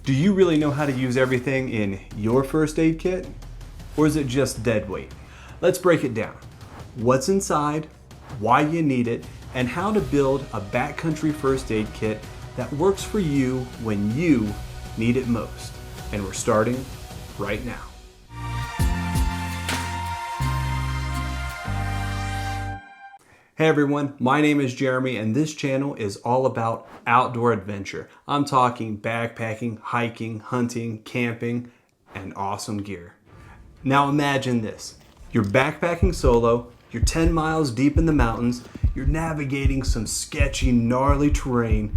Do you really know how to use everything in your first aid kit? Or is it just dead weight? Let's break it down. What's inside, why you need it, and how to build a backcountry first aid kit that works for you when you need it most. And we're starting right now. Hey everyone, my name is Jeremy and this channel is all about outdoor adventure. I'm talking backpacking, hiking, hunting, camping, and awesome gear. Now imagine this. You're backpacking solo, you're 10 miles deep in the mountains, you're navigating some sketchy, gnarly terrain.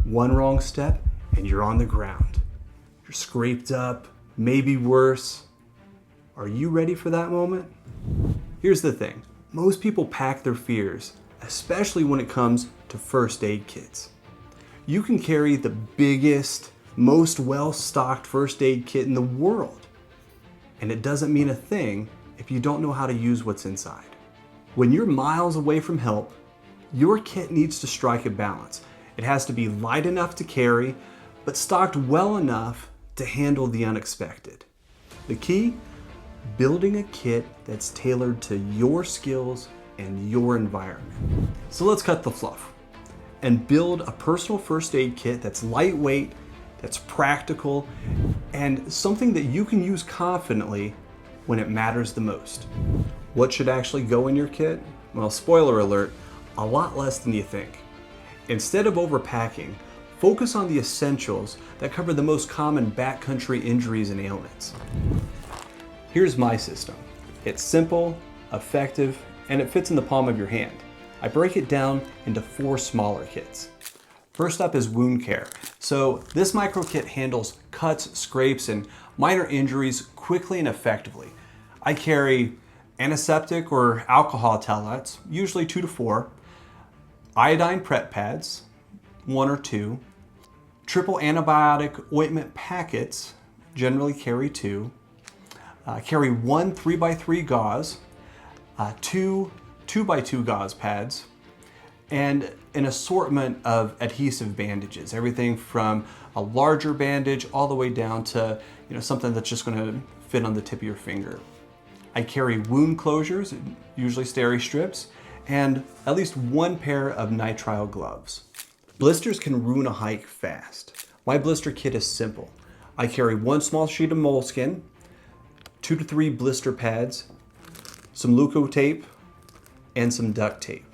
One wrong step and you're on the ground. You're scraped up, maybe worse. Are you ready for that moment? Here's the thing. Most people pack their fears, especially when it comes to first aid kits. You can carry the biggest, most well-stocked first aid kit in the world, and it doesn't mean a thing if you don't know how to use what's inside. When you're miles away from help, your kit needs to strike a balance. It has to be light enough to carry, but stocked well enough to handle the unexpected. The key? Building a kit that's tailored to your skills and your environment. So let's cut the fluff and build a personal first aid kit that's lightweight, that's practical, and something that you can use confidently when it matters the most. What should actually go in your kit? Well, spoiler alert, a lot less than you think. Instead of overpacking, focus on the essentials that cover the most common backcountry injuries and ailments. Here's my system. It's simple, effective, and it fits in the palm of your hand. I break it down into 4 smaller kits. First up is wound care. So this micro kit handles cuts, scrapes, and minor injuries quickly and effectively. I carry antiseptic or alcohol towelettes, usually 2 to 4, iodine prep pads, 1 or 2, triple antibiotic ointment packets, generally carry 2, carry 1 3x3 gauze, 2 2x2 gauze pads, and an assortment of adhesive bandages. Everything from a larger bandage all the way down to something that's just going to fit on the tip of your finger. I carry wound closures, usually steri strips, and at least 1 pair of nitrile gloves. Blisters can ruin a hike fast. My blister kit is simple. I carry 1 small sheet of moleskin, 2 to 3 blister pads, some Leuko tape, and some duct tape.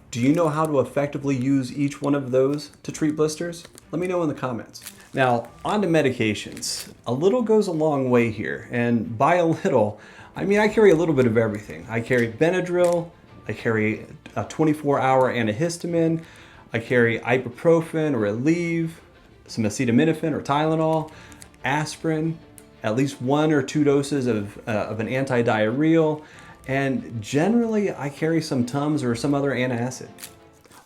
Do you know how to effectively use each one of those to treat blisters? Let me know in the comments. Now, on to medications. A little goes a long way here, and by a little, I mean I carry a little bit of everything. I carry Benadryl, I carry a 24-hour antihistamine, I carry ibuprofen or Aleve, some acetaminophen or Tylenol, aspirin, at least 1 or 2 doses of an anti-diarrheal, and generally I carry some Tums or some other antacid.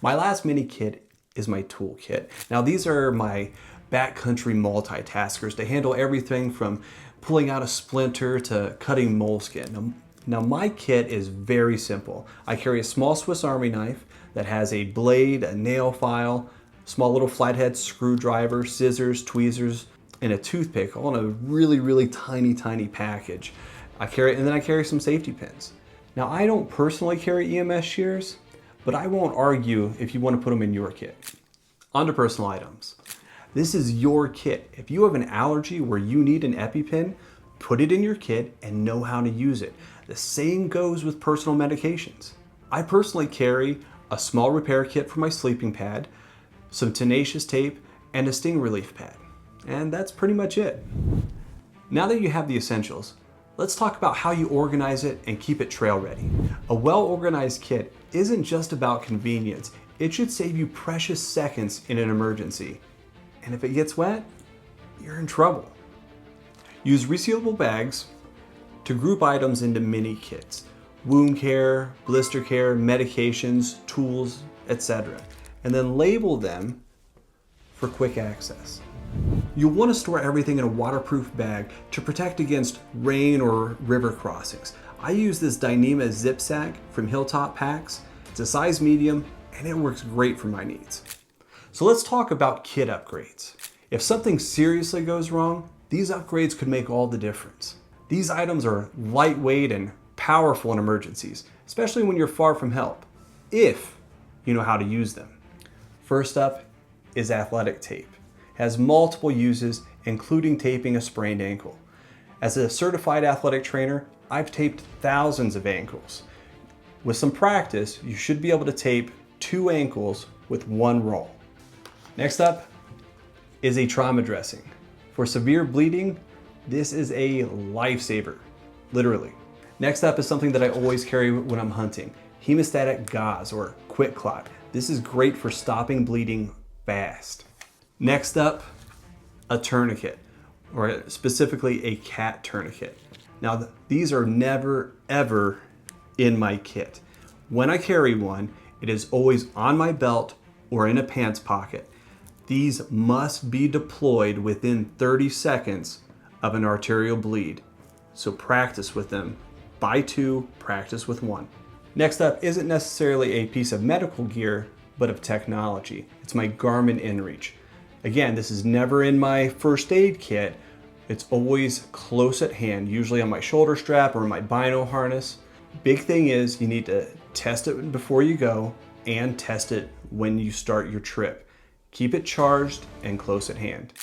My last mini kit is my tool kit. Now these are my backcountry multitaskers to handle everything from pulling out a splinter to cutting moleskin. Now my kit is very simple. I carry a small Swiss Army knife that has a blade, a nail file, small little flathead screwdriver, scissors, tweezers, and a toothpick, all in a really tiny package. I carry some safety pins. Now I don't personally carry EMS shears, but I won't argue if you want to put them in your kit. On to personal items. This is your kit. If you have an allergy where you need an EpiPen, put it in your kit and know how to use it. The same goes with personal medications. I personally carry a small repair kit for my sleeping pad, some tenacious tape, and a sting relief pad. And that's pretty much it. Now that you have the essentials, let's talk about how you organize it and keep it trail ready. A well-organized kit isn't just about convenience. It should save you precious seconds in an emergency. And if it gets wet, you're in trouble. Use resealable bags to group items into mini kits. Wound care, blister care, medications, tools, etc. And then label them for quick access. You'll want to store everything in a waterproof bag to protect against rain or river crossings. I use this Dyneema zip sack from Hilltop Packs. It's a size medium and it works great for my needs. So let's talk about kit upgrades. If something seriously goes wrong, these upgrades could make all the difference. These items are lightweight and powerful in emergencies, especially when you're far from help, if you know how to use them. First up is athletic tape. It has multiple uses, including taping a sprained ankle. As a certified athletic trainer, I've taped thousands of ankles. With some practice, you should be able to tape 2 ankles with 1 roll. Next up is a trauma dressing. For severe bleeding, this is a lifesaver, literally. Next up is something that I always carry when I'm hunting, hemostatic gauze or quick clot. This is great for stopping bleeding fast. Next up, a tourniquet, or specifically a cat tourniquet. Now, these are never, ever in my kit. When I carry one, it is always on my belt or in a pants pocket. These must be deployed within 30 seconds of an arterial bleed. So practice with them. Buy 2, practice with 1. Next up isn't necessarily a piece of medical gear, but of technology. It's my Garmin InReach. Again, this is never in my first aid kit. It's always close at hand, usually on my shoulder strap or my bino harness. Big thing is you need to test it before you go and test it when you start your trip. Keep it charged and close at hand.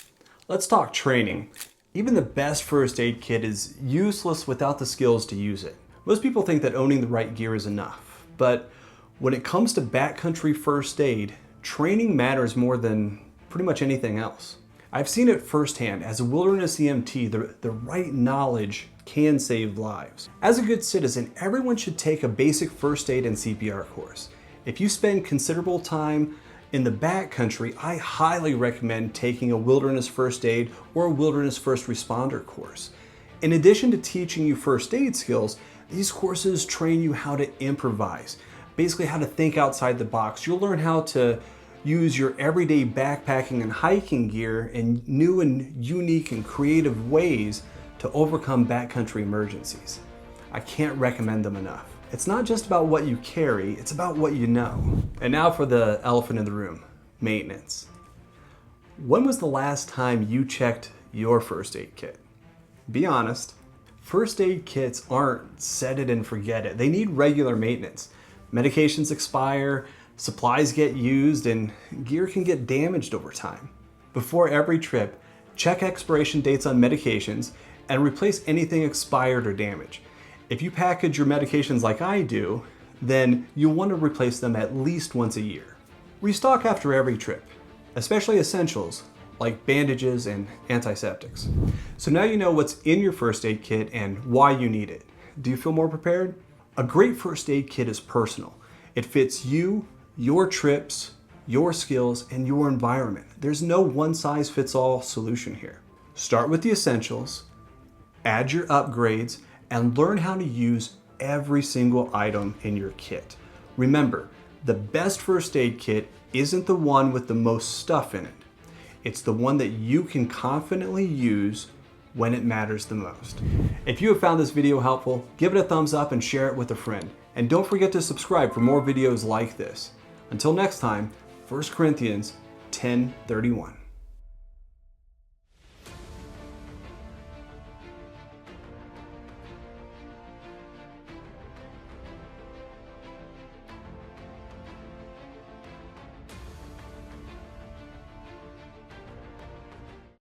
Let's talk training. Even the best first aid kit is useless without the skills to use it. Most people think that owning the right gear is enough, but when it comes to backcountry first aid, training matters more than pretty much anything else. I've seen it firsthand. As a wilderness EMT, the right knowledge can save lives. As a good citizen, everyone should take a basic first aid and CPR course. If you spend considerable time in the backcountry, I highly recommend taking a wilderness first aid or a wilderness first responder course. In addition to teaching you first aid skills, these courses train you how to improvise, basically how to think outside the box. You'll learn how to use your everyday backpacking and hiking gear in new and unique and creative ways to overcome backcountry emergencies. I can't recommend them enough. It's not just about what you carry, it's about what you know. And now for the elephant in the room, maintenance. When was the last time you checked your first aid kit? Be honest. First aid kits aren't set it and forget it. They need regular maintenance. Medications expire, supplies get used, and gear can get damaged over time. Before every trip, check expiration dates on medications and replace anything expired or damaged. If you package your medications like I do, then you'll want to replace them at least once a year. Restock after every trip, especially essentials like bandages and antiseptics. So now you know what's in your first aid kit and why you need it. Do you feel more prepared? A great first aid kit is personal. It fits you, your trips, your skills, and your environment. There's no one-size-fits-all solution here. Start with the essentials, add your upgrades, and learn how to use every single item in your kit. Remember, the best first aid kit isn't the one with the most stuff in it. It's the one that you can confidently use when it matters the most. If you have found this video helpful, give it a thumbs up and share it with a friend. And don't forget to subscribe for more videos like this. Until next time, 1 Corinthians 10:31.